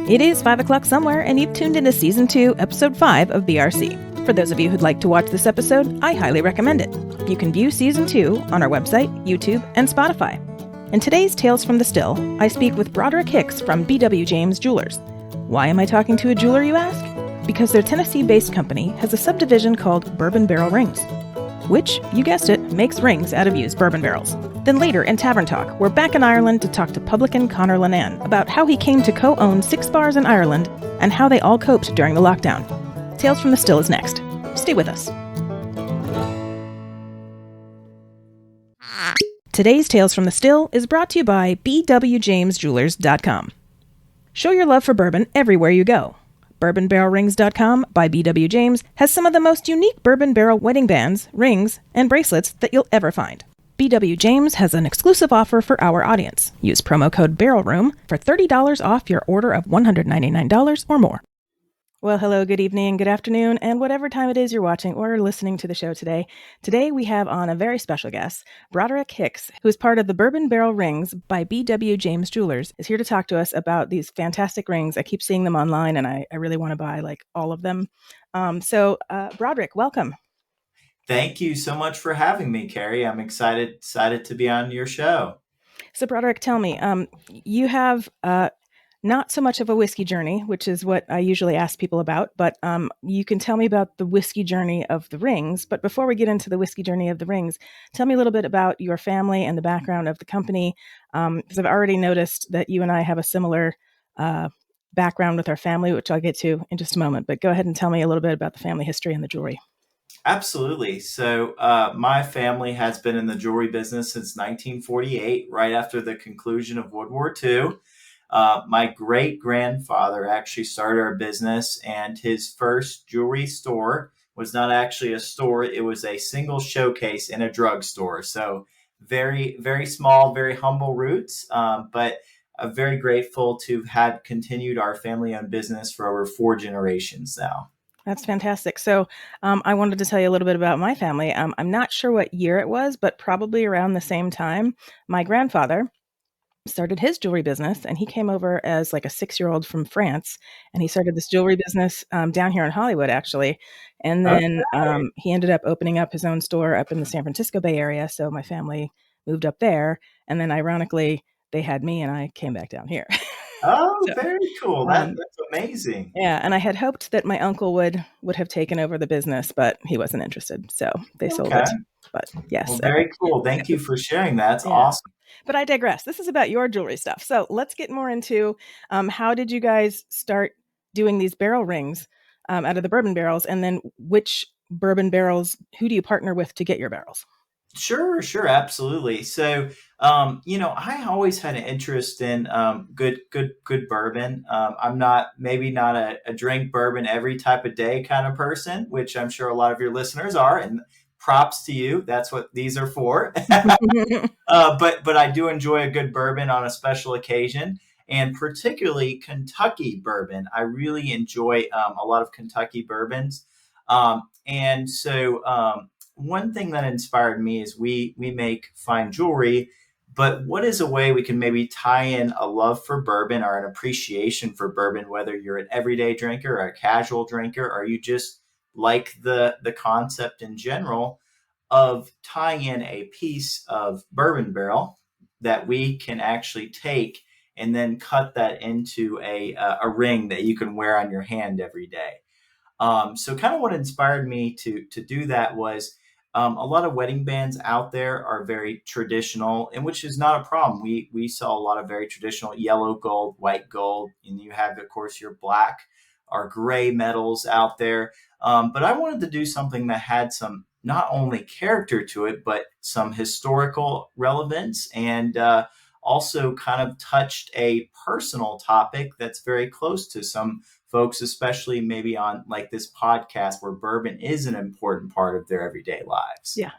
It is 5 o'clock somewhere, and you've tuned into Season 2, Episode 5 of BRC. For those of you who'd like to watch this episode, I highly recommend it. You can view Season 2 on our website, YouTube, and Spotify. In today's Tales from the Still, I speak with Broderick Hicks from B.W. James Jewelers. Why am I talking to a jeweler, you ask? Because their Tennessee-based company has a subdivision called Bourbon Barrel Rings, which, you guessed it, makes rings out of used bourbon barrels. Then later, in Tavern Talk, we're back in Ireland to talk to Publican Conor Linnan about how he came to co-own 6 bars in Ireland and how they all coped during the lockdown. Tales from the Still is next. Stay with us. Today's Tales from the Still is brought to you by bwjamesjewelers.com. Show your love for bourbon everywhere you go. BourbonBarrelRings.com by B.W. James has some of the most unique bourbon barrel wedding bands, rings, and bracelets that you'll ever find. B.W. James has an exclusive offer for our audience. Use promo code Barrel Room for $30 off your order of $199 or more. Well, hello, good evening, good afternoon, and whatever time it is you're watching or listening to the show today. Today we have on a very special guest, Broderick Hicks, who is part of the Bourbon Barrel Rings by B.W. James Jewelers, is here to talk to us about these fantastic rings. I keep seeing them online, and I really want to buy like all of them. Broderick, welcome. Thank you so much for having me, Carrie. I'm excited to be on your show. So, Broderick, tell me, you have not so much of a whiskey journey, which is what I usually ask people about, but you can tell me about the whiskey journey of the rings. But before we get into the whiskey journey of the rings, tell me a little bit about your family and the background of the company, because I've already noticed that you and I have a similar background with our family, which I'll get to in just a moment. But go ahead and tell me a little bit about the family history and the jewelry. Absolutely. So my family has been in the jewelry business since 1948, right after the conclusion of World War II. My great-grandfather actually started our business, and his first jewelry store was not actually a store. It was a single showcase in a drugstore. So very, very small, very humble roots, but very grateful to have continued our family-owned business for over 4 generations now. That's fantastic. So I wanted to tell you a little bit about my family. I'm not sure what year it was, but probably around the same time. My grandfather started his jewelry business, and he came over as like a 6-year-old from France, and he started this jewelry business down here in Hollywood, actually. And then he ended up opening up his own store up in the San Francisco Bay Area. So my family moved up there, and then ironically, they had me, and I came back down here. Oh, so, very cool. That's amazing. Yeah, and I had hoped that my uncle would have taken over the business, but he wasn't interested, so they sold it. But yes. Well, very cool. Thank you for sharing that. That's awesome. But I digress. This is about your jewelry stuff. So let's get more into how did you guys start doing these barrel rings out of the bourbon barrels, and then which bourbon barrels, who do you partner with to get your barrels? Sure, absolutely. So, I always had an interest in good bourbon. I'm not a drink bourbon every type of day kind of person, which I'm sure a lot of your listeners are, and props to you. That's what these are for. But I do enjoy a good bourbon on a special occasion, and particularly Kentucky bourbon. I really enjoy a lot of Kentucky bourbons, and so. One thing that inspired me is we make fine jewelry, but what is a way we can maybe tie in a love for bourbon or an appreciation for bourbon, whether you're an everyday drinker or a casual drinker, or you just like the concept in general of tying in a piece of bourbon barrel that we can actually take and then cut that into a ring that you can wear on your hand every day. So kind of what inspired me to do that was a lot of wedding bands out there are very traditional, and which is not a problem. We saw a lot of very traditional yellow gold, white gold, and you have, of course, your black or gray metals out there. But I wanted to do something that had some not only character to it, but some historical relevance, and also kind of touched a personal topic that's very close to some folks, especially maybe on like this podcast where bourbon is an important part of their everyday lives. Yeah.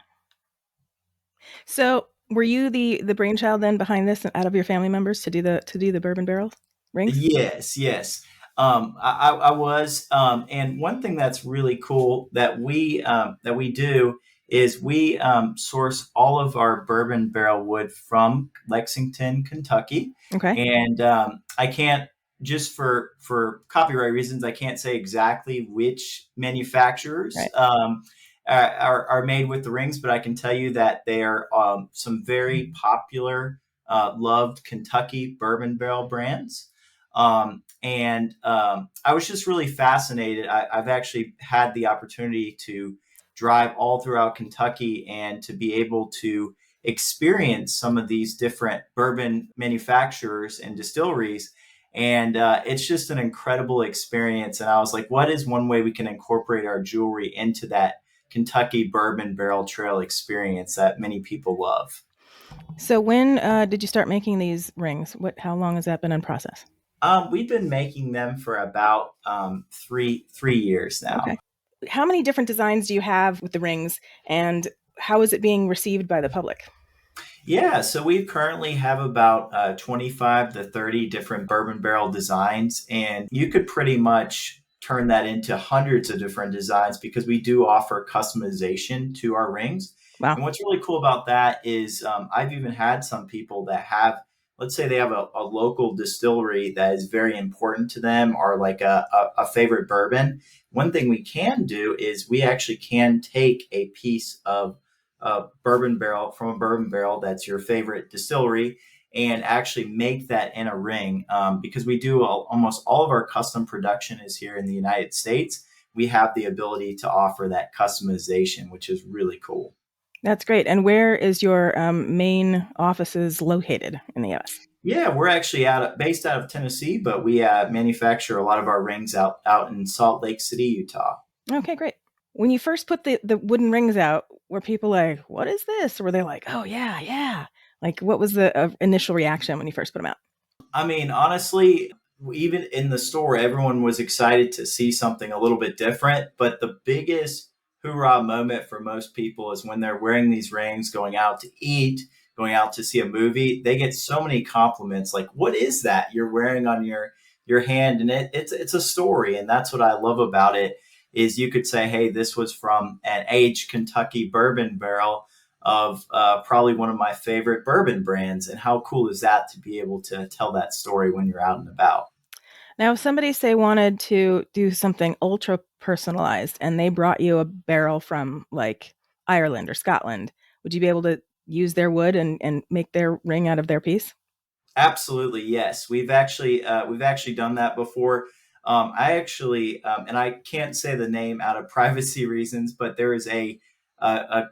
So were you the brainchild then behind this out of your family members to do the bourbon barrel rings? Yes. I was. And one thing that's really cool that we do is we source all of our bourbon barrel wood from Lexington, Kentucky. Okay. And I can't just for copyright reasons, I can't say exactly which manufacturers Right. are made with the rings, but I can tell you that they are some very popular, loved Kentucky bourbon barrel brands. I was just really fascinated. I've actually had the opportunity to drive all throughout Kentucky and to be able to experience some of these different bourbon manufacturers and distilleries. And it's just an incredible experience. And I was like, what is one way we can incorporate our jewelry into that Kentucky bourbon barrel trail experience that many people love? So when did you start making these rings? How long has that been in process? We've been making them for about three years now. Okay. How many different designs do you have with the rings, and how is it being received by the public? Yeah, so we currently have about 25 to 30 different bourbon barrel designs, and you could pretty much turn that into hundreds of different designs because we do offer customization to our rings. Wow. And what's really cool about that is I've even had some people that have, let's say they have a local distillery that is very important to them or like a favorite bourbon. One thing we can do is we actually can take a piece of a bourbon barrel from a bourbon barrel that's your favorite distillery and actually make that in a ring because we do almost all of our custom production is here in the United States. We have the ability to offer that customization, which is really cool. That's great. And where is your main offices located in the US? Yeah, we're actually based out of Tennessee, but we manufacture a lot of our rings out in Salt Lake City, Utah. Okay, great. When you first put the wooden rings out, were people like, what is this? Or were they like, oh, yeah, yeah? Like, what was the initial reaction when you first put them out? I mean, honestly, even in the store, everyone was excited to see something a little bit different. But the biggest hoorah moment for most people is when they're wearing these rings, going out to eat, going out to see a movie. They get so many compliments like, "What is that you're wearing on your hand?" And it's a story, and that's what I love about it. Is you could say, "Hey, this was from an aged Kentucky bourbon barrel." Of probably one of my favorite bourbon brands. And how cool is that to be able to tell that story when you're out and about? Now, if somebody say wanted to do something ultra personalized and they brought you a barrel from like Ireland or Scotland, would you be able to use their wood and make their ring out of their piece? Absolutely, yes. We've actually done that before. I actually, and I can't say the name out of privacy reasons, but there is a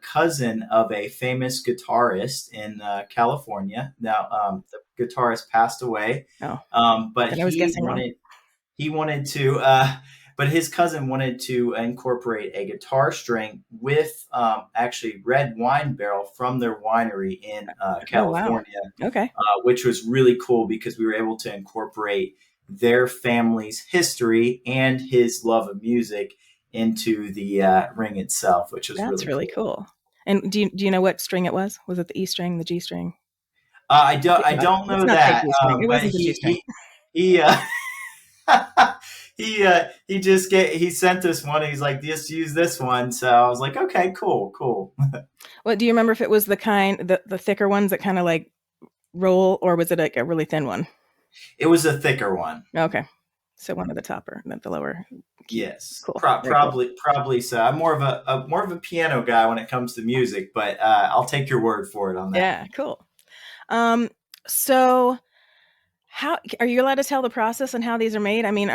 cousin of a famous guitarist in California. Now, the guitarist passed away, Oh, but then I was guessing wrong. he wanted to, but his cousin wanted to incorporate a guitar string with actually red wine barrel from their winery in Oh, wow. California, Okay. which was really cool because we were able to incorporate their family's history and his love of music into the ring itself, which was That's really really cool. cool. And do you know what string it was? Was it the E string, the G string? I don't Let's know not say that, G string. It but wasn't the G string. he he sent us one. He's like, just use this one. So I was like, okay, cool. Well, do you remember if it was the thicker ones that kind of like roll, or was it like a really thin one? It was a thicker one. Okay. So one of the topper, and then the lower key. Yes, Cool. Very cool. probably so. I'm more of a piano guy when it comes to music, but I'll take your word for it on that. Yeah, cool. Um, so how are you allowed to tell the process and how these are made? I mean,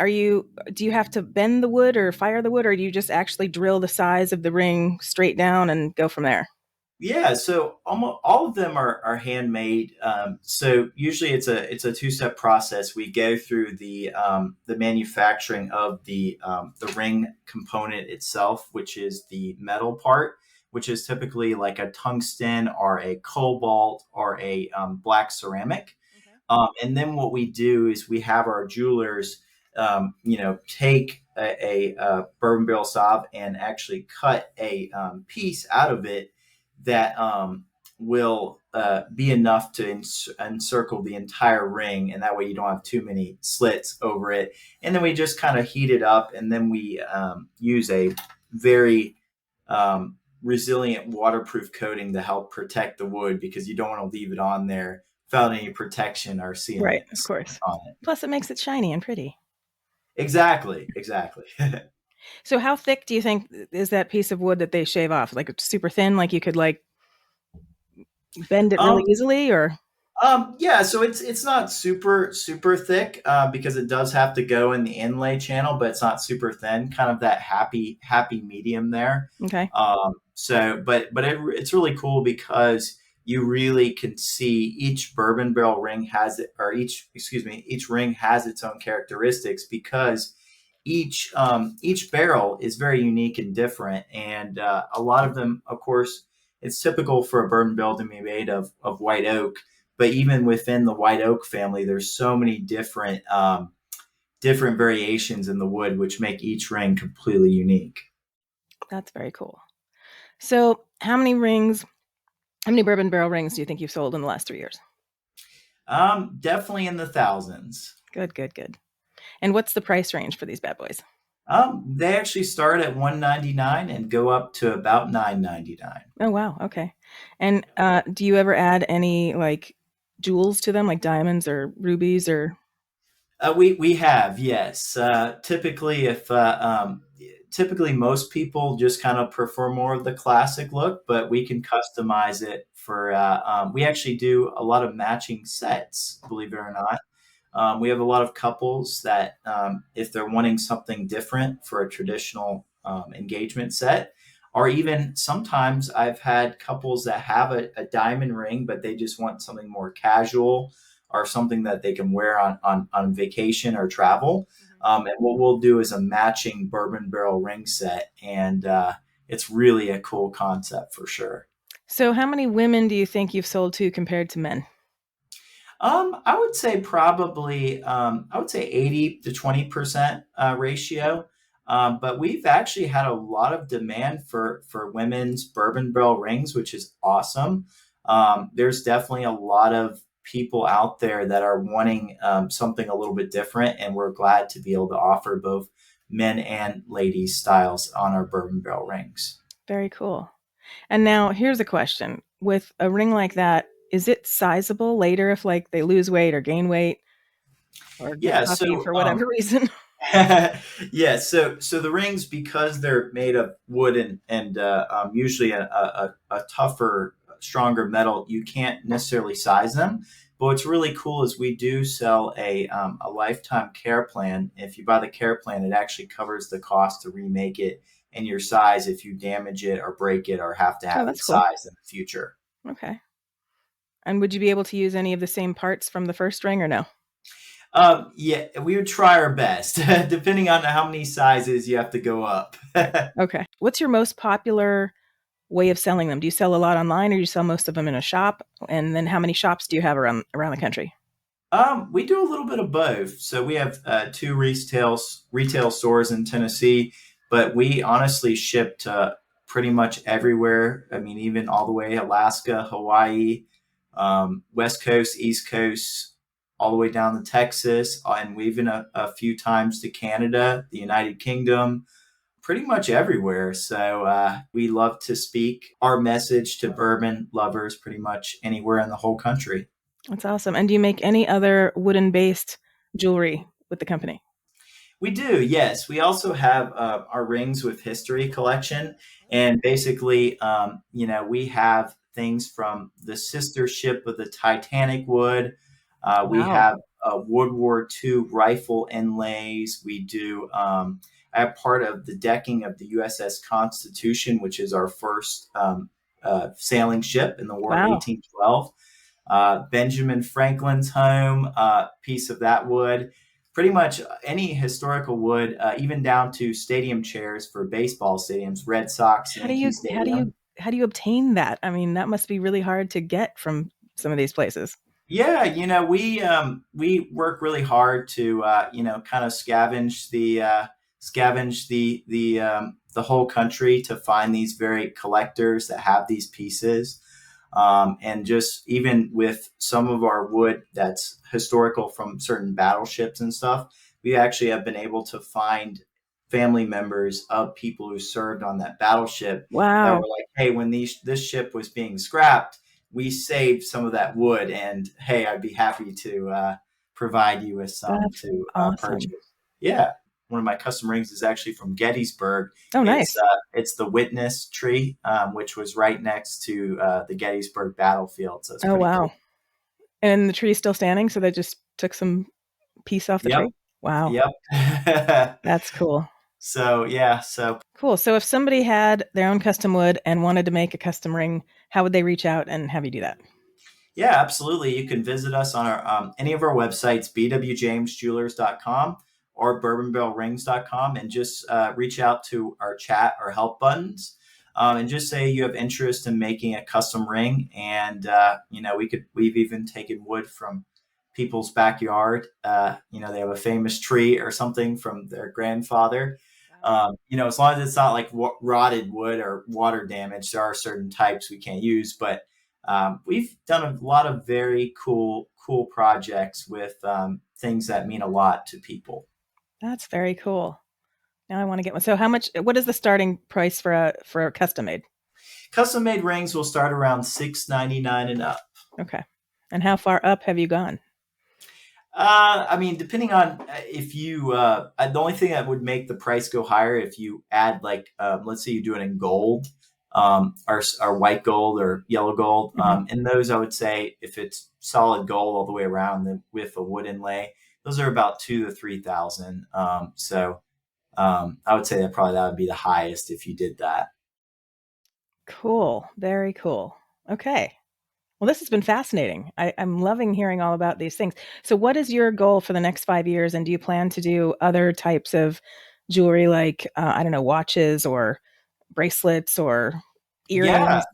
do you have to bend the wood or fire the wood, or do you just actually drill the size of the ring straight down and go from there? Yeah, so almost all of them are handmade. So usually it's a two-step process. We go through the manufacturing of the ring component itself, which is the metal part, which is typically like a tungsten or a cobalt or a black ceramic. Okay. And then what we do is we have our jewelers, take a bourbon barrel saw and actually cut a piece out of it that will be enough to encircle the entire ring, and that way you don't have too many slits over it. And then we just kind of heat it up, and then we use a very resilient waterproof coating to help protect the wood because you don't want to leave it on there without any protection or seeing Right, it of course. on it. Plus, it makes it shiny and pretty. Exactly, exactly. So, how thick do you think is that piece of wood that they shave off? Like it's super thin, like you could like bend it really um, easily, or yeah, so it's not super thick because it does have to go in the inlay channel, but it's not super thin. Kind of that happy medium there. okay? It's really cool because you really can see each bourbon barrel ring has it, or each ring has its own characteristics because each barrel is very unique and different, and a lot of them, of course, it's typical for a bourbon barrel to be made of white oak. But even within the white oak family, there's so many different variations in the wood, which make each ring completely unique. That's very cool. So, how many bourbon barrel rings do you think you've sold in the last 3 years? Definitely in the thousands. Good, good, good. And what's the price range for these bad boys? They actually start at $1.99 and go up to about $9.99. Oh, wow. Okay. And do you ever add any like jewels to them, like diamonds or rubies or? We have, yes. Typically most people just kind of prefer more of the classic look, but we can customize it for. We actually do a lot of matching sets, believe it or not. We have a lot of couples that, if they're wanting something different for a traditional engagement set, or even sometimes I've had couples that have a diamond ring, but they just want something more casual or something that they can wear on vacation or travel. And what we'll do is a matching bourbon barrel ring set. And it's really a cool concept for sure. So, how many women do you think you've sold to compared to men? I would say probably, I would say 80 to 20% ratio. But we've actually had a lot of demand for women's bourbon barrel rings, which is awesome. There's definitely a lot of people out there that are wanting something a little bit different, and we're glad to be able to offer both men and ladies styles on our bourbon barrel rings. Very cool. And now here's a question. With a ring like that, is it sizable later if like they lose weight or gain weight or get Yeah, puffy so for whatever reason? yeah, so the rings, because they're made of wood and usually a tougher, stronger metal, you can't necessarily size them. But what's really cool is we do sell a lifetime care plan. If you buy the care plan, it actually covers the cost to remake it in your size if you damage it or break it or have to Oh, have it that's cool. sized in the future. Okay. And would you be able to use any of the same parts from the first ring or no? Yeah, we would try our best, depending on how many sizes you have to go up. Okay. What's your most popular way of selling them? Do you sell a lot online or do you sell most of them in a shop? And then how many shops do you have around the country? We do a little bit of both. So we have two retail stores in Tennessee, but we honestly ship to pretty much everywhere. I mean, even all the way Alaska, Hawaii, West Coast, East Coast, all the way down to Texas, and we've been a few times to Canada, the United Kingdom, pretty much everywhere. So we love to speak our message to bourbon lovers pretty much anywhere in the whole country. That's awesome. And do you make any other wooden based jewelry with the company? We do, yes. We also have our Rings with History collection. And basically, we have things from the sister ship of the Titanic wood. We Wow. have World War II rifle inlays. We do, I have part of the decking of the USS Constitution, which is our first sailing ship in the War of Wow. 1812. Benjamin Franklin's home, piece of that wood. Pretty much any historical wood, even down to stadium chairs for baseball stadiums, Red Sox, How do Yankee you how do Stadium. you how do you obtain that? I mean, that must be really hard to get from some of these places. Yeah, we work really hard to kind of scavenge the whole country to find these very collectors that have these pieces. And just even with some of our wood that's historical from certain battleships and stuff, we actually have been able to find family members of people who served on that battleship that Wow. were like, hey, when this ship was being scrapped, we saved some of that wood, and hey, I'd be happy to provide you with some That's to awesome. purchase. Yeah, one of my custom rings is actually from Gettysburg. Oh, It's nice. it's the witness tree, which was right next to the Gettysburg battlefield, so it's Oh, pretty wow. cool. And the tree's still standing, so they just took some piece off the Yep, tree? Wow, yep. that's cool. So yeah, so Cool. So if somebody had their own custom wood and wanted to make a custom ring, how would they reach out and have you do that? yeah, absolutely. You can visit us on our any of our websites, bwjamesjewelers.com or bourbonbarrelrings.com, and just reach out to our chat or help buttons, and just say you have interest in making a custom ring. And we've even taken wood from people's backyard. They have a famous tree or something from their grandfather. Wow. As long as it's not like rotted wood or water damage, there are certain types we can't use, but we've done a lot of very cool projects with things that mean a lot to people. That's very cool. Now I want to get one. So what is the starting price for a custom made? Custom made rings will start around $6.99 and up. Okay. And how far up have you gone? I mean, depending on if you, the only thing that would make the price go higher if you add like, let's say you do it in gold, or white gold or yellow gold. Hmm. In those, I would say if it's solid gold all the way around with a wood inlay, those are about 2 to 3 thousand. I would say that would be the highest if you did that. Cool. Very cool. Okay. Well, this has been fascinating. I'm loving hearing all about these things. So, what is your goal for the next 5 years? And do you plan to do other types of jewelry, like, I don't know, watches or bracelets or Yeah, earrings?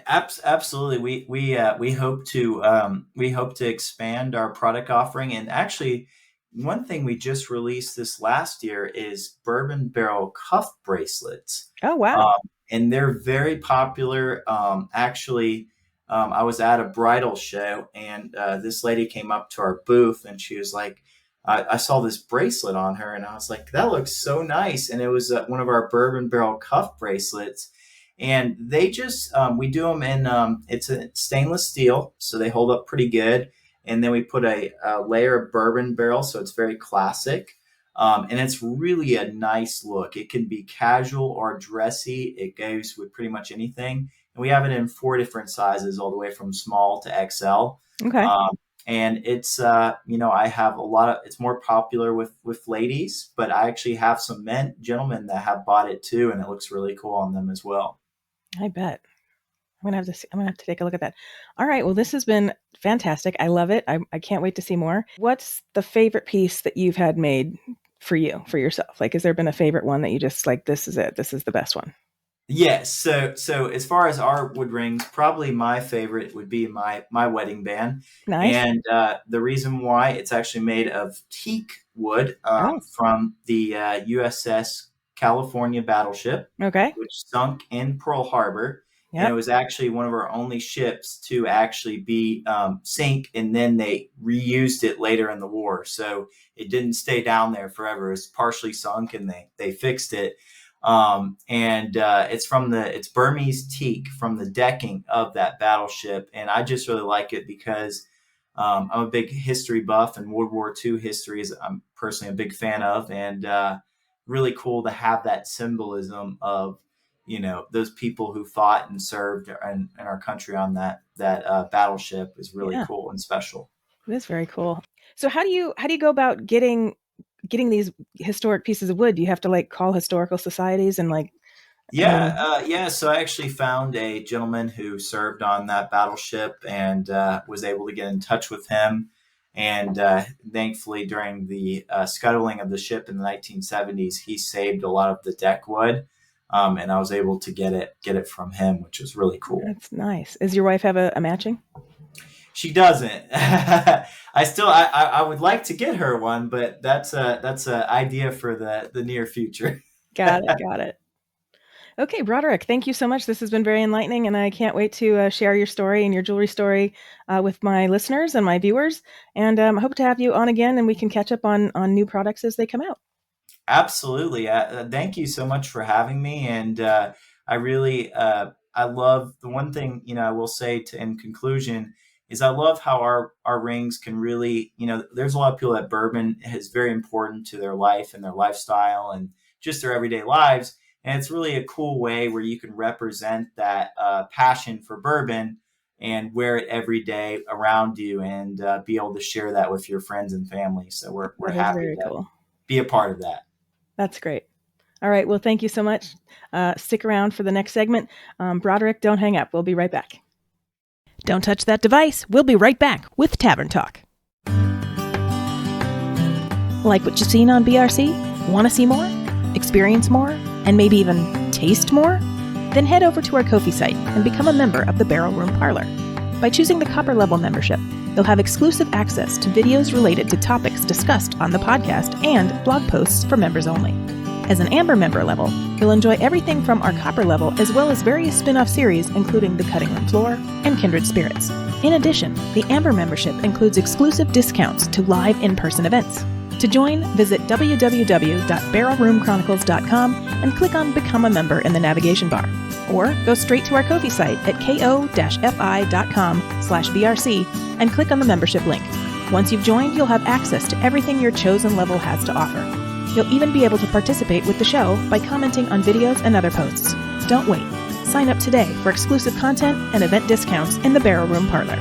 absolutely. We hope to expand our product offering, and actually, one thing we just released this last year is bourbon barrel cuff bracelets, Oh, wow. um, and they're very popular. I was at a bridal show, and this lady came up to our booth, and she was like, I saw this bracelet on her, and I was like, that looks so nice, and it was one of our bourbon barrel cuff bracelets, and they just we do them in it's a stainless steel, so they hold up pretty good, and then we put a layer of bourbon barrel, so it's very classic, and it's really a nice look. It can be casual or dressy. It goes with pretty much anything, and we have it in 4 different sizes, all the way from small to XL. Okay. um, and it's I have a lot of, it's more popular with ladies, but I actually have some gentlemen that have bought it too, and it looks really cool on them as well. I bet. I'm gonna have to take a look at that. All right. Well, this has been fantastic. I love it. I can't wait to see more. What's the favorite piece that you've had made for you, for yourself? Like, has there been a favorite one that you just like, this is it, this is the best one? Yes. So as far as our wood rings, probably my favorite would be my wedding band, Nice. and the reason why, it's actually made of teak wood, Oh, from the USS California battleship, okay. which sunk in Pearl Harbor, and it Yep. was actually one of our only ships to actually be sink, and then they reused it later in the war, so it didn't stay down there forever. It was partially sunk, and they fixed it, and it's Burmese teak from the decking of that battleship, and I just really like it because I'm a big history buff, and World War II history is I'm personally a big fan of, and really cool to have that symbolism of those people who fought and served in our country on that battleship is really Yeah, cool and special. it is very cool. So how do you go about getting these historic pieces of wood? Do you have to like call historical societies and like, I Yeah, mean, yeah. So I actually found a gentleman who served on that battleship, and was able to get in touch with him. And thankfully, during the scuttling of the ship in the 1970s, he saved a lot of the deck wood, and I was able to get it from him, which is really cool. that's nice. Does your wife have a matching? She doesn't. I would like to get her one, but that's a idea for the near future. Got it. Got it. Okay, Broderick, thank you so much. This has been very enlightening, and I can't wait to share your story and your jewelry story with my listeners and my viewers. And I hope to have you on again, and we can catch up on new products as they come out. Absolutely. Thank you so much for having me. And I really I love the one thing, I will say in conclusion is I love how our rings can really, there's a lot of people that bourbon is very important to their life and their lifestyle and just their everyday lives. And it's really a cool way where you can represent that passion for bourbon and wear it every day around you and be able to share that with your friends and family. So we're That is happy very to cool. be a part of that. That's great. All right. Well, thank you so much. Stick around for the next segment. Broderick, don't hang up. We'll be right back. Don't touch that device. We'll be right back with Tavern Talk. Like what you've seen on BRC? Want to see more? Experience more? And maybe even taste more? Then head over to our Ko-fi site and become a member of the Barrel Room Parlor. By choosing the copper level membership, you'll have exclusive access to videos related to topics discussed on the podcast and blog posts for members only. As an Amber member level, you'll enjoy everything from our copper level as well as various spin-off series including The Cutting Room Floor and Kindred Spirits. In addition, the Amber membership includes exclusive discounts to live in-person events. To join, visit www.barrelroomchronicles.com and click on Become a Member in the navigation bar. Or go straight to our Ko-fi site at ko-fi.com/BRC and click on the membership link. Once you've joined, you'll have access to everything your chosen level has to offer. You'll even be able to participate with the show by commenting on videos and other posts. Don't wait. Sign up today for exclusive content and event discounts in the Barrel Room Parlor.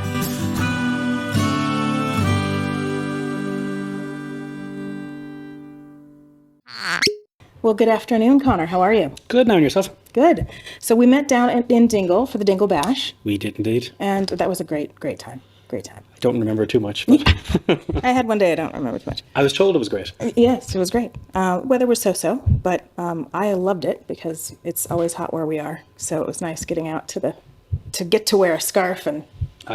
Well, good afternoon, Connor. How are you? Good, now, and yourself? Good. So we met down in Dingle for the Dingle Bash. We did indeed. And that was a great time. Great time. I don't remember too much, but I had one day I don't remember too much. I was told it was great. Yes, it was great. Weather was so-so, but I loved it because it's always hot where we are. So it was nice getting out to get to wear a scarf and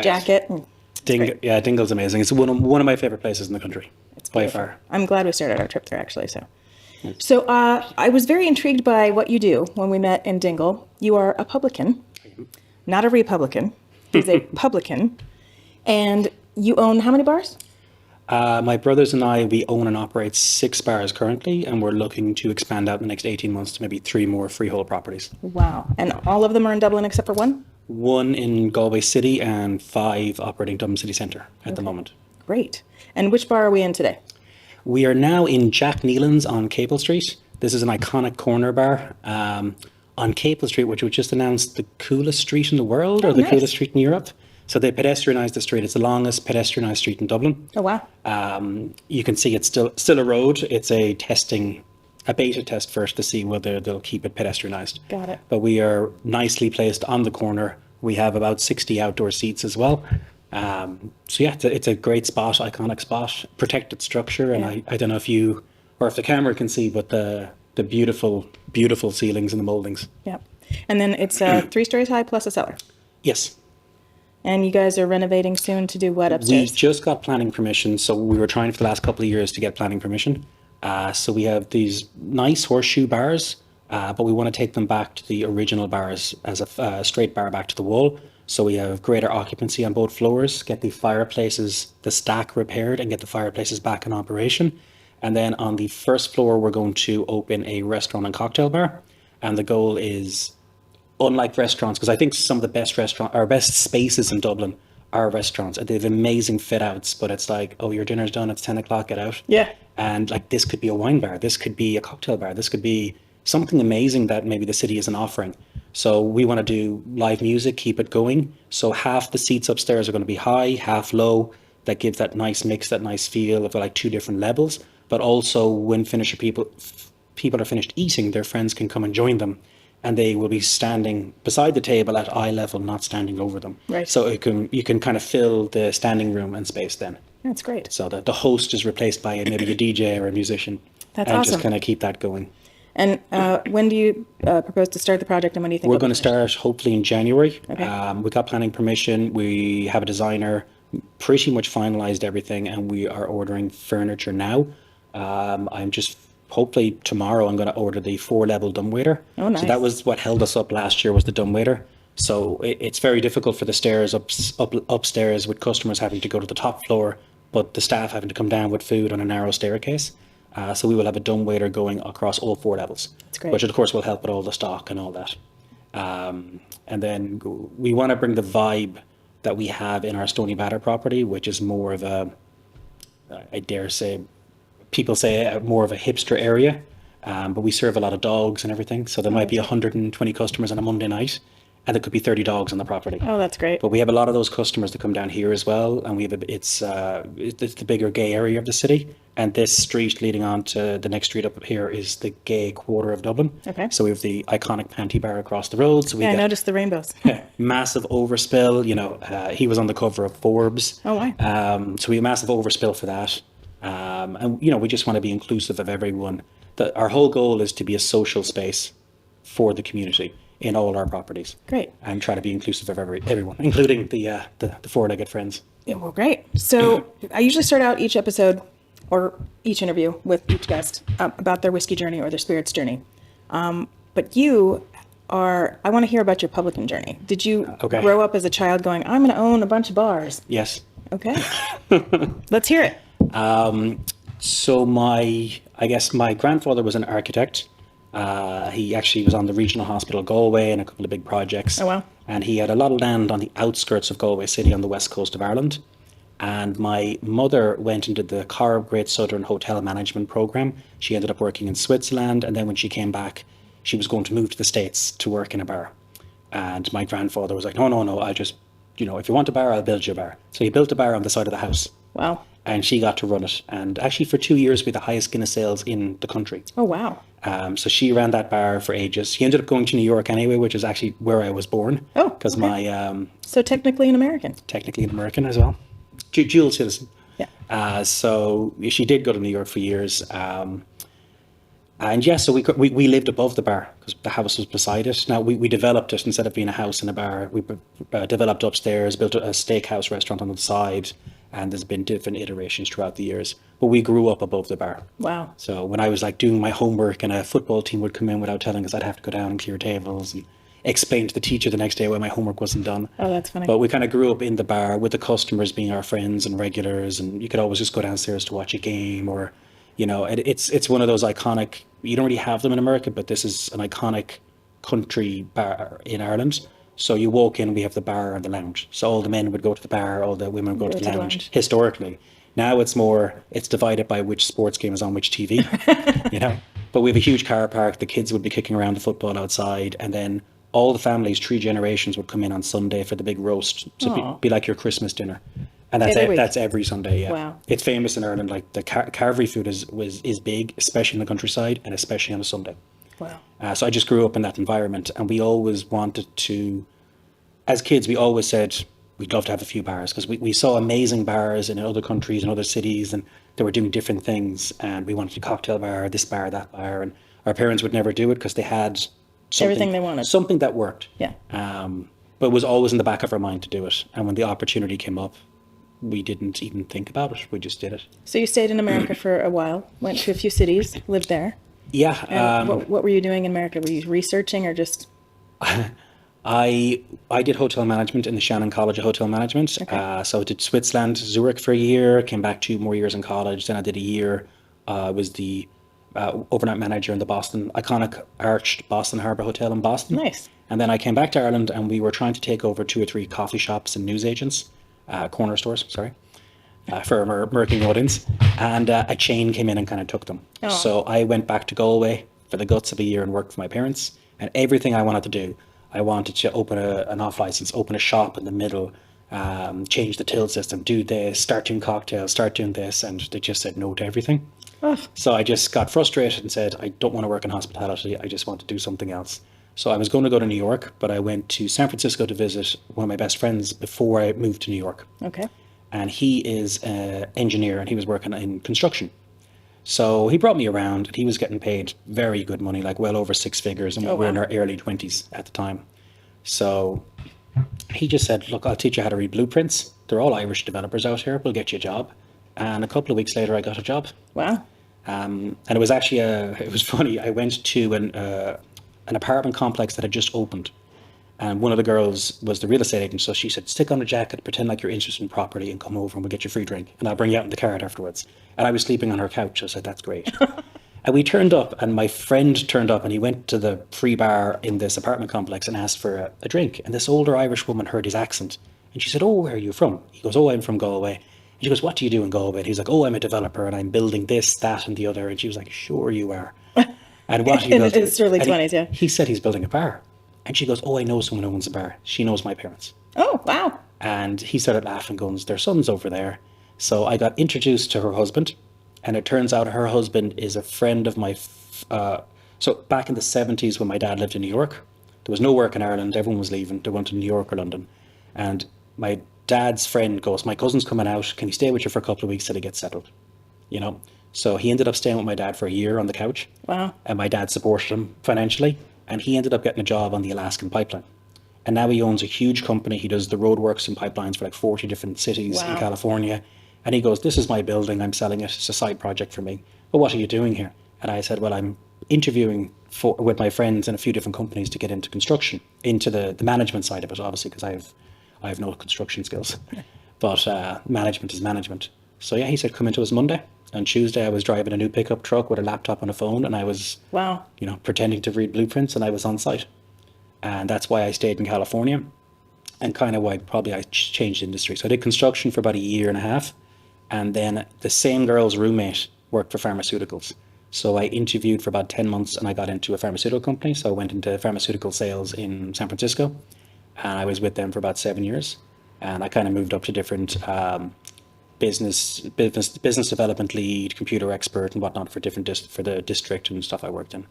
jacket. And Dingle's amazing. It's one of my favorite places in the country. It's by far. I'm glad we started our trip there actually. So I was very intrigued by what you do when we met in Dingle. You are a publican, not a Republican. He's a publican. And you own how many bars? My brothers and I, we own and operate 6 bars currently, and we're looking to expand out in the next 18 months to maybe 3 more freehold properties. Wow. And all of them are in Dublin except for one? 1 in Galway City and 5 operating Dublin City Centre at the moment. Great. And which bar are we in today? We are now in Jack Neelan's on Capel Street. This is an iconic corner bar on Capel Street, which was just announced the coolest street in the world, or the coolest street in Europe. So they pedestrianised the street. It's the longest pedestrianised street in Dublin. Oh, wow. You can see it's still a road. It's a beta test first to see whether they'll keep it pedestrianised. Got it. But we are nicely placed on the corner. We have about 60 outdoor seats as well. So yeah, it's a great spot, iconic spot, protected structure. And I don't know if you, or if the camera can see, but the beautiful, beautiful ceilings and the mouldings. Yeah. And then it's 3 stories high plus a cellar. Yes. And you guys are renovating soon to do what upstairs? We just got planning permission. So we were trying for the last couple of years to get planning permission. So we have these nice horseshoe bars, but we want to take them back to the original bars as a straight bar back to the wall. So we have greater occupancy on both floors, get the fireplaces, the stack repaired and get the fireplaces back in operation. And then on the first floor, we're going to open a restaurant and cocktail bar. And the goal is, unlike restaurants, because I think some of the best spaces in Dublin are restaurants. They have amazing fit outs, but it's like, oh, your dinner's done, it's 10 o'clock, get out. Yeah. And like, this could be a wine bar, this could be a cocktail bar, this could be something amazing that maybe the city isn't offering. So we want to do live music, keep it going. So half the seats upstairs are going to be high, half low. That gives that nice mix, that nice feel of like 2 different levels. But also when people are finished eating, their friends can come and join them. And they will be standing beside the table at eye level, not standing over them. Right. So you can kind of fill the standing room and space then. That's great. So that the host is replaced by maybe a DJ or a musician. That's and awesome. Just kind of keep that going. And when do you propose to start the project, and when do you think we're going to start hopefully in January? Okay. We got planning permission. We have a designer, pretty much finalized everything, and we are ordering furniture now. I'm just hopefully tomorrow I'm going to order the 4-level dumbwaiter. Oh, nice. So that was what held us up last year, was the dumbwaiter. So it's very difficult for the stairs upstairs with customers having to go to the top floor, but the staff having to come down with food on a narrow staircase. So we will have a dumbwaiter going across all 4 levels. That's great. Which of course will help with all the stock and all that. And then we want to bring the vibe that we have in our Stony Batter property, which is more of a, I dare say, people say more of a hipster area. But we serve a lot of dogs and everything. So there might be 120 customers on a Monday night, and there could be 30 dogs on the property. Oh, that's great. But we have a lot of those customers that come down here as well, and we have it's the bigger gay area of the city, and this street leading on to the next street up here is the gay quarter of Dublin. Okay. So we have the iconic Panty Bar across the road. So we I noticed the rainbows. massive overspill. He was on the cover of Forbes. Oh, wow. So we have massive overspill for that, and we just want to be inclusive of everyone. Our whole goal is to be a social space for the community in all our properties. Great. And try to be inclusive of everyone, including the four-legged friends. Yeah, well, great. So I usually start out each episode or each interview with each guest about their whiskey journey or their spirits journey. But I want to hear about your publican journey. Did you grow up as a child going, I'm going to own a bunch of bars? Yes. Okay. Let's hear it. So I guess my grandfather was an architect. He actually was on the Regional Hospital Galway and a couple of big projects. Oh, wow. And he had a lot of land on the outskirts of Galway City on the west coast of Ireland. And my mother went into the Corb Great Southern Hotel Management Program. She ended up working in Switzerland. And then when she came back, she was going to move to the States to work in a bar. And my grandfather was like, no, I just, if you want a bar, I'll build you a bar. So he built a bar on the side of the house. Wow. And she got to run it. And actually for 2 years, we had the highest Guinness sales in the country. Oh, wow. So she ran that bar for ages. She ended up going to New York anyway, which is actually where I was born. Oh, because okay. So technically an American. Technically an American as well. Dual citizen. Yeah. So she did go to New York for years. And yeah, so we lived above the bar because the house was beside it. Now we developed it instead of being a house and a bar. We developed upstairs, built a steakhouse restaurant on the side, and there's been different iterations throughout the years. But we grew up above the bar. Wow. So when I was like doing my homework and a football team would come in without telling us, I'd have to go down and clear tables and explain to the teacher the next day why my homework wasn't done. Oh, that's funny. But we kind of grew up in the bar with the customers being our friends and regulars, and you could always just go downstairs to watch a game or, it's one of those iconic, you don't really have them in America, but this is an iconic country bar in Ireland. So you walk in, we have the bar and the lounge. So all the men would go to the bar, all the women would go to the lounge, historically. Now it's divided by which sports game is on which TV, But we have a huge car park. The kids would be kicking around the football outside. And then all the families, 3 generations would come in on Sunday for the big roast. So be like your Christmas dinner. And that's every Sunday, yeah. Wow. It's famous in Ireland. Like the carvery food is big, especially in the countryside and especially on a Sunday. Wow. So I just grew up in that environment, and we always wanted to, as kids, we always said we'd love to have a few bars because we saw amazing bars in other countries and other cities, and they were doing different things, and we wanted a cocktail bar, this bar, that bar, and our parents would never do it because they had everything they wanted, something that worked. Yeah. But it was always in the back of our mind to do it, and when the opportunity came up, we didn't even think about it. We just did it. So you stayed in America for a while, went to a few cities, lived there. Yeah. And what were you doing in America? Were you researching or just? I did hotel management in the Shannon College of Hotel Management. Okay. So I did Switzerland, Zurich for a year, came back 2 more years in college. Then I did a year, was the overnight manager in the iconic arched Boston Harbor Hotel in Boston. Nice. And then I came back to Ireland, and we were trying to take over 2 or 3 coffee shops and newsagents, corner stores, for our American audience. And a chain came in and kind of took them. Oh. So I went back to Galway for the guts of a year and worked for my parents. And everything I wanted to do, I wanted to open an off license, open a shop in the middle, change the till system, do this, start doing cocktails, start doing this. And they just said no to everything. Oh. So I just got frustrated and said, I don't want to work in hospitality. I just want to do something else. So I was going to go to New York, but I went to San Francisco to visit one of my best friends before I moved to New York. Okay. And he is an engineer, and he was working in construction. So he brought me around, and he was getting paid very good money, like well over 6 figures, and we were in our early 20s at the time. So he just said, look, I'll teach you how to read blueprints. They're all Irish developers out here. We'll get you a job. And a couple of weeks later, I got a job. Wow. And it was actually, it was funny. I went to an apartment complex that had just opened. And one of the girls was the real estate agent. So she said, stick on a jacket, pretend like you're interested in property, and come over and we'll get you a free drink. And I'll bring you out in the car afterwards. And I was sleeping on her couch. I said, that's great. And we turned up, and my friend turned up, and he went to the free bar in this apartment complex and asked for a drink. And this older Irish woman heard his accent, and she said, "Oh, where are you from?" He goes, "Oh, I'm from Galway." And she goes, "What do you do in Galway?" And he's like, "Oh, I'm a developer, and I'm building this, that, and the other." And she was like, "Sure you are." And what he goes, in his early and 20s, yeah. he said he's building a bar. And she goes, "Oh, I know someone who owns a bar. She knows my parents." Oh, wow. And he started laughing, going, "Their son's over there." So I got introduced to her husband, and it turns out her husband is a friend of my. So back in the 70s, when my dad lived in New York, there was no work in Ireland. Everyone was leaving. They went to New York or London. And my dad's friend goes, "My cousin's coming out. Can he stay with you for a couple of weeks till he gets settled?" You know. So he ended up staying with my dad for a year on the couch. Wow. And my dad supported him financially. And he ended up getting a job on the Alaskan pipeline. And now he owns a huge company. He does the roadworks and pipelines for like 40 different cities in California. And he goes, "This is my building. I'm selling it. It's a side project for me." "But what are you doing here?" And I said, "Well, I'm interviewing with my friends in a few different companies to get into construction, into the management side of it, obviously, because I have no construction skills. But management is management." So yeah, he said, "Come into us Monday." On Tuesday, I was driving a new pickup truck with a laptop and a phone, and I was, pretending to read blueprints, and I was on site. And that's why I stayed in California, and kind of why probably I changed industry. So I did construction for about a year and a half, and then the same girl's roommate worked for pharmaceuticals. So I interviewed for about 10 months, and I got into a pharmaceutical company. So I went into pharmaceutical sales in San Francisco, and I was with them for about 7 years. And I kind of moved up to different business development lead, computer expert, and whatnot for different for the district and stuff I worked in.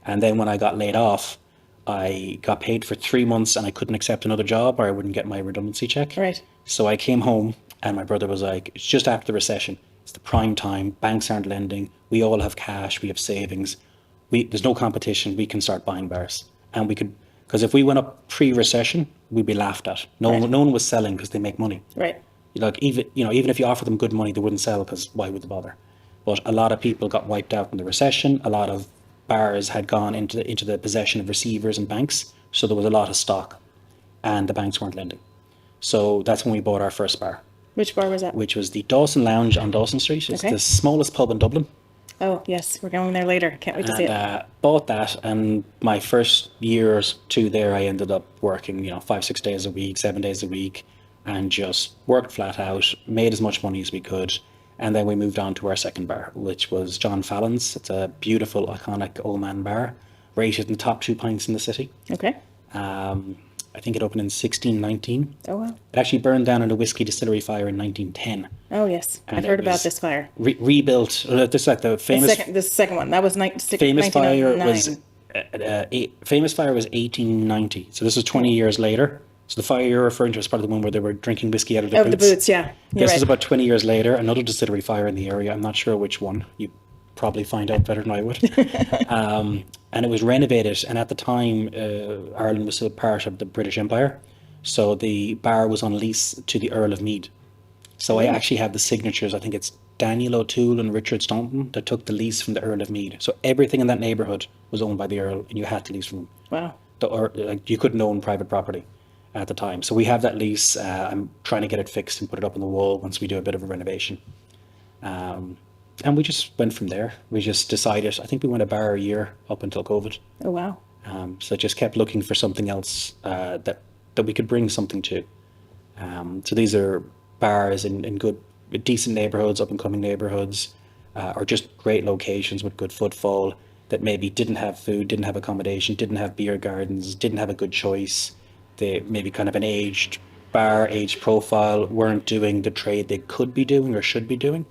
And then when I got laid off, I got paid for 3 months, and I couldn't accept another job or I wouldn't get my redundancy check. Right. So I came home, and my brother was like, "It's just after the recession. It's the prime time. Banks aren't lending. We all have cash. We have savings. There's no competition. We can start buying bars." And we could, because if we went up pre-recession, we'd be laughed at. No one was selling because they make money. Right. Like even if you offer them good money, they wouldn't sell because why would they bother? But a lot of people got wiped out in the recession. A lot of bars had gone into the possession of receivers and banks, so there was a lot of stock, and the banks weren't lending. So that's when we bought our first bar. Which bar was that? Which was the Dawson Lounge on Dawson Street. It's the smallest pub in Dublin. Oh yes, we're going there later. Can't wait to see it. Bought that, and my first year or two there, I ended up working 5-6 days a week, 7 days a week, and just worked flat out, made as much money as we could. And then we moved on to our second bar, which was John Fallon's. It's a beautiful, iconic old man bar, rated in the top 2 pints in the city. Okay. I think it opened in 1619. Oh, wow. It actually burned down in a whiskey distillery fire in 1910. Oh, yes. I've heard about this fire. Rebuilt. This is like the famous... The second one. That was famous fire 1909. Famous fire was 1890. So this was 20 years later. So the fire you're referring to is probably the one where they were drinking whiskey out of the boots. The boots, yeah. This was about 20 years later. Another distillery fire in the area. I'm not sure which one. You probably find out better than I would. And it was renovated. And at the time, Ireland was still part of the British Empire. So the bar was on lease to the Earl of Meath. So I actually have the signatures. I think it's Daniel O'Toole and Richard Staunton that took the lease from the Earl of Meath. So everything in that neighbourhood was owned by the Earl, and you had to lease from them. Wow. You couldn't own private property at the time. So we have that lease. I'm trying to get it fixed and put it up on the wall once we do a bit of a renovation. And we just went from there. We just decided, I think we went a bar a year up until COVID. Oh, wow. So just kept looking for something else that we could bring something to. So these are bars in good, decent neighborhoods, up and coming neighborhoods, or just great locations with good footfall that maybe didn't have food, didn't have accommodation, didn't have beer gardens, didn't have a good choice. They maybe kind of an aged bar, aged profile, weren't doing the trade they could be doing or should be doing.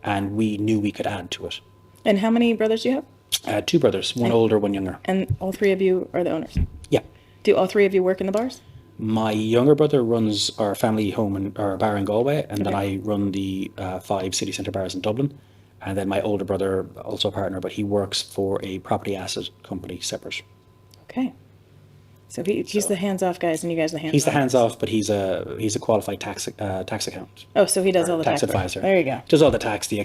And we knew we could add to it. And how many brothers do you have? 2 brothers, one older, one younger. And all 3 of you are the owners? Yeah. Do all 3 of you work in the bars? My younger brother runs our family home our bar in Galway, and then I run the 5 city centre bars in Dublin. And then my older brother, also a partner, but he works for a property asset company separate. Okay. So he's the hands-off guys, and you guys are the hands-on. He's the hands-off, but he's a qualified tax accountant. Oh, so he does all the tax advisor. There you go. Does all the tax, he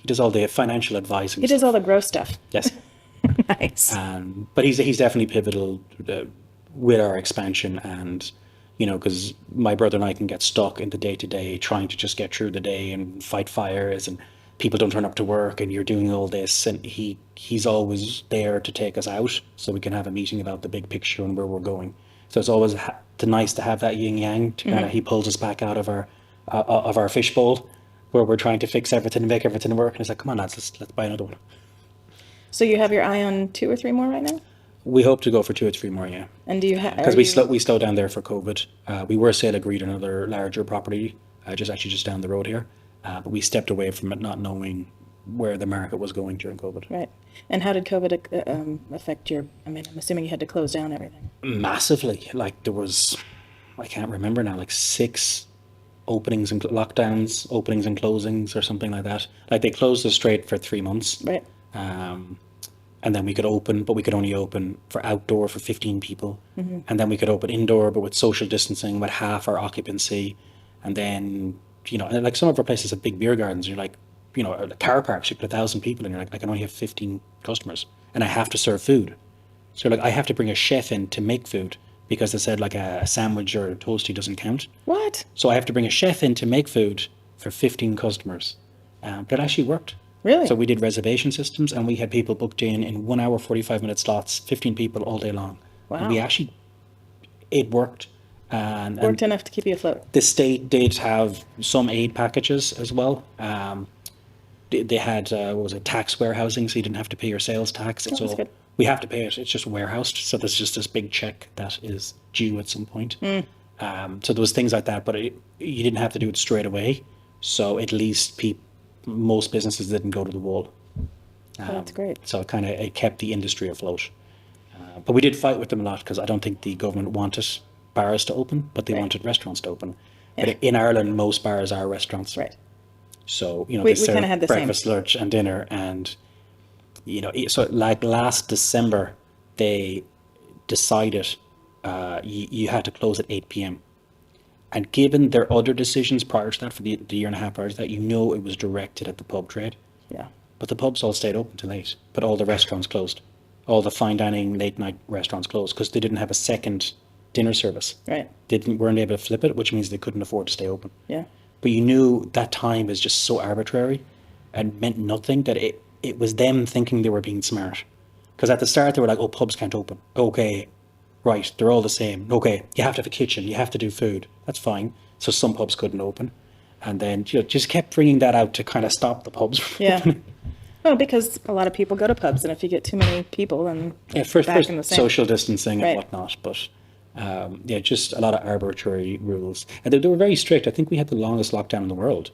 does all the financial advice. He does all the gross stuff. Yes. Nice. But he's definitely pivotal with our expansion, and because my brother and I can get stuck in the day-to-day trying to just get through the day and fight fires, and people don't turn up to work and you're doing all this, and he's always there to take us out so we can have a meeting about the big picture and where we're going. So it's always nice to have that yin yang to kind of, he pulls us back out of our fishbowl where we're trying to fix everything and make everything work, and it's like, come on lads, let's buy another one. So you have your eye on 2 or 3 more right now? We hope to go for 2 or 3 more, yeah. And do you have? Because we slowed down there for COVID. We were sale agreed on another larger property, just down the road here, but we stepped away from it, not knowing where the market was going during COVID. Right. And how did COVID affect your? I mean, I'm assuming you had to close down everything. Massively. Like there was, I can't remember now, like 6 openings and lockdowns, openings and closings, or something like that. Like they closed us straight for 3 months. Right. And then we could open, but we could only open for outdoor for 15 people. And then we could open indoor, but with social distancing, with half our occupancy. And then, and like some of our places have big beer gardens. You're like, the car parks, you put 1,000 people, and you're like, I can only have 15 customers, and I have to serve food. So like, I have to bring a chef in to make food because they said like a sandwich or a toasty doesn't count. What? So I have to bring a chef in to make food for 15 customers. But it actually worked. Really? So we did reservation systems, and we had people booked in 1 hour, 45-minute slots, 15 people all day long. Wow. And it worked. And Worked enough to keep you afloat. the state did have some aid packages as well. They had, tax warehousing, so you didn't have to pay your sales tax. It's that's all, good. we have to pay it. It's just warehoused. So there's just this big check that is due at some point. So there was things like that, but you didn't have to do it straight away. So at least most businesses didn't go to the wall. That's great. So it kept the industry afloat. But we did fight with them a lot because I don't think the government wanted bars to open, but they wanted restaurants to open. Yeah. But in Ireland, most bars are restaurants. Right. So, We they kinda had serve the same. breakfast, lunch, and dinner. And, so like last December, they decided you had to close at 8 p.m. And given their other decisions prior to that, for the year and a half prior to that, it was directed at the pub trade. Yeah. But the pubs all stayed open till 8, but all the restaurants closed. All the fine dining late night restaurants closed because they didn't have a second dinner service. Right. Weren't able to flip it, which means they couldn't afford to stay open. Yeah. But you knew that time is just so arbitrary and meant nothing that it was them thinking they were being smart. Because at the start they were like, oh, pubs can't open. Okay, right, they're all the same. Okay, you have to have a kitchen, you have to do food. That's fine. So some pubs couldn't open. And then just kept bringing that out to kind of stop the pubs from Yeah. opening. Well, because a lot of people go to pubs, and if you get too many people, then For back in the same. social distancing and Right. whatnot. But just a lot of arbitrary rules. And they were very strict. I think we had the longest lockdown in the world.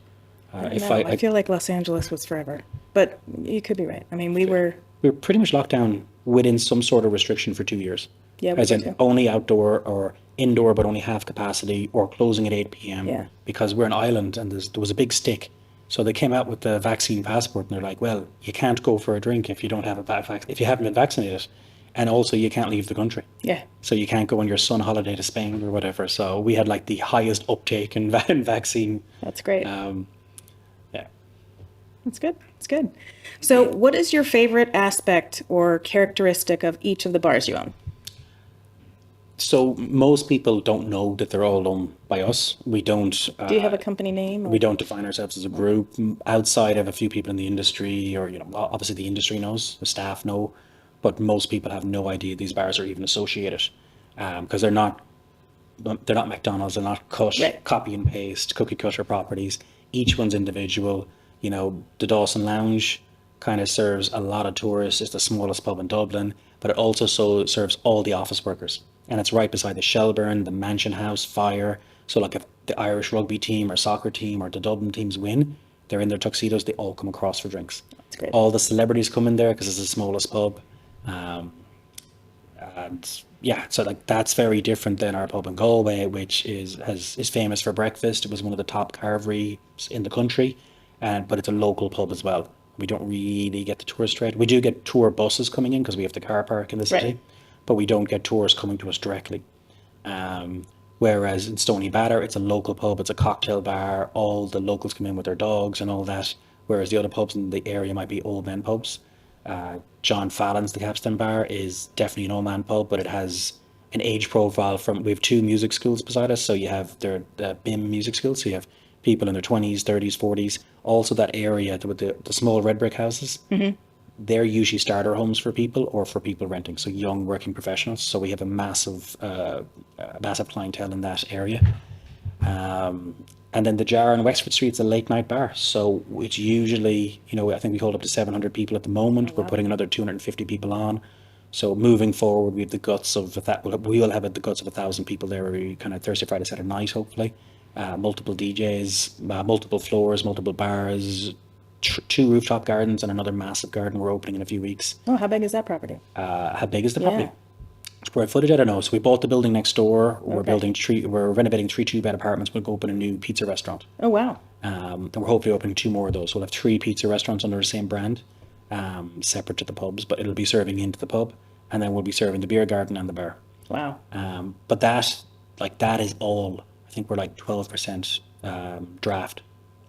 I feel like Los Angeles was forever, but you could be right. I mean, we were pretty much locked down within some sort of restriction for 2 years. Yeah, we As were in too. only outdoor or indoor, but only half capacity, or closing at 8 p.m. Yeah. Because we're an island and there was a big stick. So they came out with the vaccine passport, and they're like, well, you can't go for a drink if you don't have if you haven't been vaccinated. And also you can't leave the country. Yeah. So you can't go on your sun holiday to Spain or whatever. So we had like the highest uptake in vaccine. That's great. Yeah. That's good. That's good. So what is your favorite aspect or characteristic of each of the bars you own? So most people don't know that they're all owned by us. We don't. Do you have a company name? We don't define ourselves as a group outside of a few people in the industry, or obviously the industry knows, the staff know, but most people have no idea these bars are even associated, because they're not McDonald's, they're not Right. copy and paste cookie cutter properties. Each one's individual. The Dawson Lounge kind of serves a lot of tourists. It's the smallest pub in Dublin, but it also serves all the office workers. And it's right beside the Shelburne, the Mansion House, Fire. So like if the Irish rugby team or soccer team or the Dublin teams win, they're in their tuxedos, they all come across for drinks. That's great. All the celebrities come in there because it's the smallest pub. So like that's very different than our pub in Galway, which is famous for breakfast. It was one of the top carveries in the country, but it's a local pub as well. We don't really get the tourist trade. We do get tour buses coming in because we have the car park in the city, Right. but we don't get tours coming to us directly. Whereas in Stony Batter, it's a local pub, it's a cocktail bar, all the locals come in with their dogs and all that, whereas the other pubs in the area might be old men pubs. John Fallon's, the Capstan Bar, is definitely an old man pub, but it has an age profile we have 2 music schools beside us, so you have the BIM music schools, so you have people in their 20s, 30s, 40s. Also that area with the small red brick houses, they're usually starter homes for people or for people renting, so young working professionals. So we have a massive clientele in that area. And then the Jar on Wexford Street is a late night bar. So it's usually, I think we hold up to 700 people at the moment. We're putting another 250 people on. So moving forward, we have the guts of that. We'll have the guts of 1,000 people there every kind of Thursday, Friday, Saturday night, hopefully. Multiple DJs, multiple floors, multiple bars, 2 rooftop gardens, and another massive garden we're opening in a few weeks. Oh, how big is that property? How big is the property? Yeah. Square footage, I don't know. So we bought the building next door. We're we're renovating 3 2-bed apartments. We'll go open a new pizza restaurant. Oh, wow. And we're hopefully opening 2 more of those. We'll have 3 pizza restaurants under the same brand, separate to the pubs, but it'll be serving into the pub, and then we'll be serving the beer garden and the bar. Wow. But that is all. I think we're like 12% draft.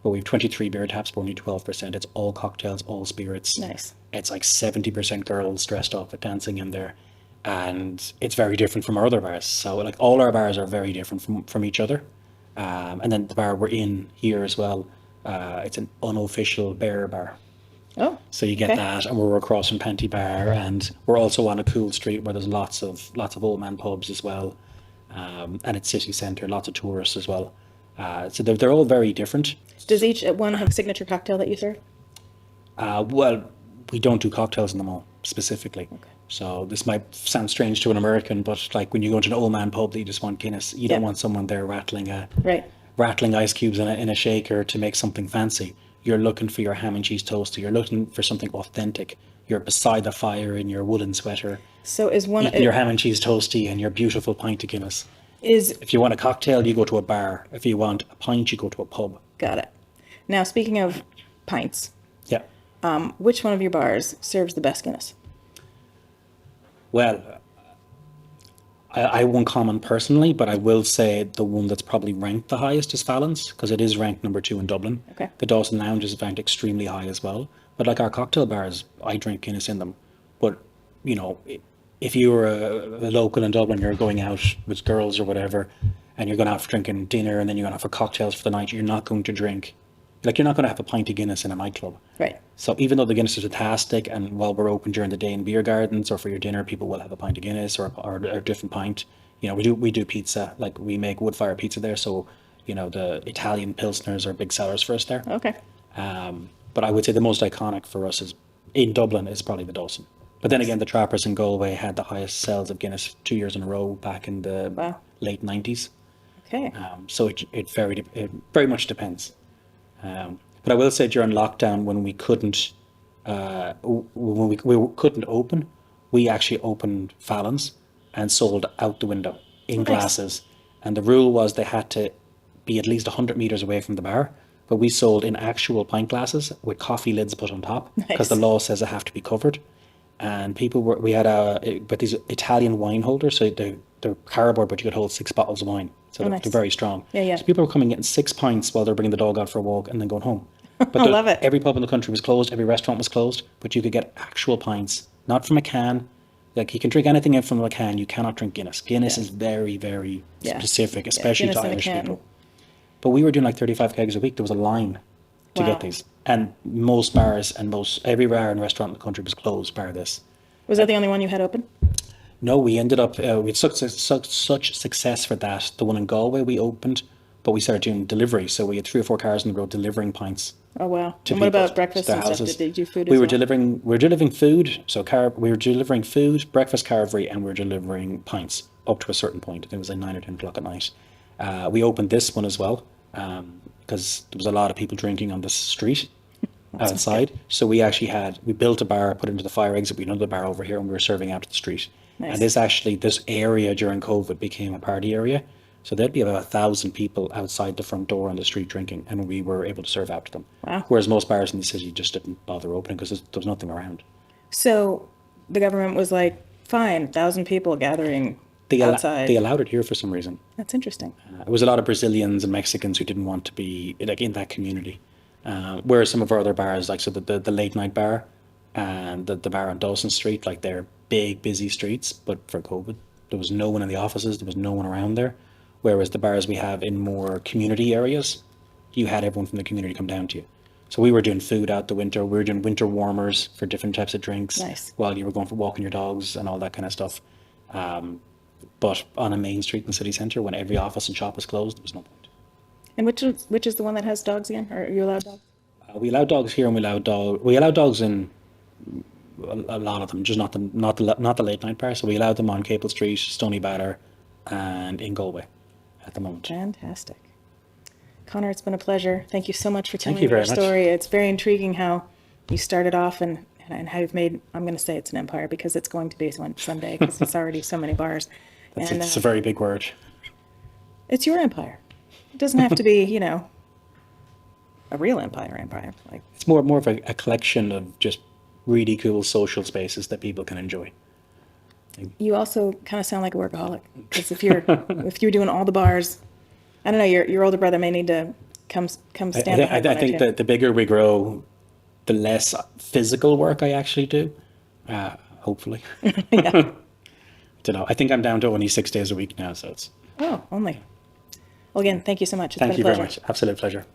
But we have 23 beer taps, but only 12%. It's all cocktails, all spirits. Nice. It's like 70% girls dressed up with dancing in there. And it's very different from our other bars. So like all our bars are very different from each other. And then the bar we're in here as well, it's an unofficial bear bar. Oh, So you get that, and we're across from Panty Bar, and we're also on a cool street where there's lots of old man pubs as well. And it's city centre, lots of tourists as well. So they're all very different. Does each one have a signature cocktail that you serve? Well, we don't do cocktails in them all specifically. Okay. So this might sound strange to an American, but like when you go to an old man pub that you just want Guinness, you don't want someone there rattling ice cubes in a shaker to make something fancy. You're looking for your ham and cheese toaster. You're looking for something authentic. You're beside the fire in your woolen sweater, So is one eating your ham and cheese toasty and your beautiful pint of Guinness. is If you want a cocktail, you go to a bar. If you want a pint, you go to a pub. got it. Now, speaking of pints, Yeah. which one of your bars serves the best Guinness? Well, I won't comment personally, but I will say the one that's probably ranked the highest is Fallon's, because it is ranked number 2 in Dublin. Okay. The Dawson Lounge is ranked extremely high as well. But like our cocktail bars, I drink Guinness in them. But, if you were a local in Dublin, you're going out with girls or whatever, and you're going out for drinking dinner, and then you're going out for cocktails for the night, you're not going to drink. Like, you're not going to have a pint of Guinness in a nightclub. Right. So even though the Guinness is fantastic, and while we're open during the day in beer gardens or for your dinner, people will have a pint of Guinness or a different pint. We do pizza. Like we make wood fire pizza there, so the Italian pilsners are big sellers for us there. Okay. But I would say the most iconic for us is in Dublin is probably the Dawson. But then again, the Trappers in Galway had the highest sales of Guinness 2 years in a row back in the late 90s. Okay. So it very much depends. But I will say during lockdown, when we couldn't couldn't open, we actually opened Fallon's and sold out the window in glasses. And the rule was they had to be at least 100 meters away from the bar. But we sold in actual pint glasses with coffee lids put on top because the law says they have to be covered. And we had these Italian wine holders, so they're cardboard, but you could hold 6 bottles of wine. So they're very strong. Yeah. So people were coming getting 6 pints while they're bringing the dog out for a walk and then going home. But I love it. Every pub in the country was closed. Every restaurant was closed. But you could get actual pints, not from a can. Like you can drink anything in from a can. You cannot drink Guinness. Guinness is very, very specific, especially to Irish people. But we were doing like 35 kegs a week. There was a line to get these. And most bars and every bar and restaurant in the country was closed bar this. Was that the only one you had open? No, we ended up, we had such success for that. The one in Galway we opened, but we started doing delivery. So we had 3 or 4 cars on the road delivering pints. Oh, wow. To And what about people's- breakfast to and their stuff? houses. Did you do food We as were well? delivering food. So we were delivering food, breakfast carvery, and we were delivering pints up to a certain point. I think it was like 9 or 10 o'clock at night. We opened this one as well because there was a lot of people drinking on the street outside. So we built a bar, put into the fire exit. We had another bar over here, and we were serving out to the street. Nice. And this area during COVID became a party area. So there'd be about 1,000 people outside the front door on the street drinking, and we were able to serve out to them. Wow. Whereas most bars in the city just didn't bother opening because there was nothing around. So the government was like, fine, 1,000 people gathering outside. They allowed it here for some reason. That's interesting. It was a lot of Brazilians and Mexicans who didn't want to be like in that community. Whereas some of our other bars, like the late night bar and the bar on Dawson Street, like they're big, busy streets, but for COVID, there was no one in the offices, there was no one around there. Whereas the bars we have in more community areas, you had everyone from the community come down to you. So we were doing food out the winter. We were doing winter warmers for different types of drinks. Nice. While you were going for walking your dogs and all that kind of stuff. But on a main street in the city centre, when every office and shop was closed, there was no point. And which is the one that has dogs again? Or are you allowed dogs? We allow dogs here, and we allow dogs in a lot of them, just not the late night bar. So we allow them on Capel Street, Stony Batter, and in Galway at the moment. Fantastic. Conor, it's been a pleasure. Thank you so much for telling Thank you me your very much. story. It's very intriguing how you started off and how you've made, I'm going to say it's an empire because it's going to be one someday because it's already so many bars. It's a very big word. It's your empire. It doesn't have to be, a real empire. Like, It's more of a collection of just really cool social spaces that people can enjoy. you also kind of sound like a workaholic because if you're doing all the bars, I don't know, your older brother may need to come stand behind I think that the bigger we grow, the less physical work I actually do. Hopefully. Yeah. Don't know. I think I'm down to only 6 days a week now, so it's. Oh, only. Well, again, thank you so much. It's Thank been you a very pleasure. much. Absolute pleasure.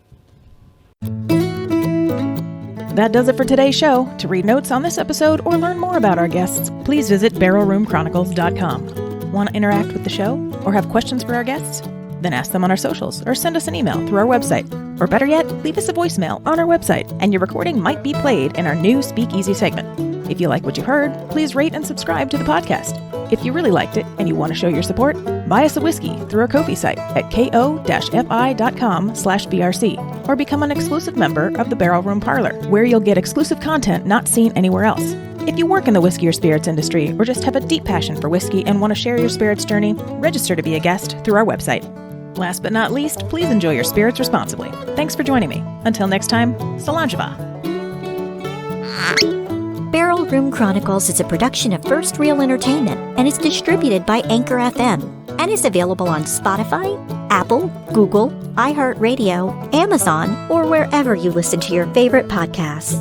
That does it for today's show. To read notes on this episode or learn more about our guests, please visit barrelroomchronicles.com. Want to interact with the show or have questions for our guests? Then ask them on our socials or send us an email through our website. Or better yet, leave us a voicemail on our website and your recording might be played in our new Speakeasy segment. If you like what you heard, please rate and subscribe to the podcast. If you really liked it and you want to show your support, buy us a whiskey through our Ko-fi site at ko-fi.com/BRC or become an exclusive member of the Barrel Room Parlor, where you'll get exclusive content not seen anywhere else. If you work in the whiskey or spirits industry or just have a deep passion for whiskey and want to share your spirits journey, register to be a guest through our website. Last but not least, please enjoy your spirits responsibly. Thanks for joining me. Until next time, Solanjava. Barrel Room Chronicles is a production of First Reel Entertainment and is distributed by Anchor FM and is available on Spotify, Apple, Google, iHeartRadio, Amazon, or wherever you listen to your favorite podcasts.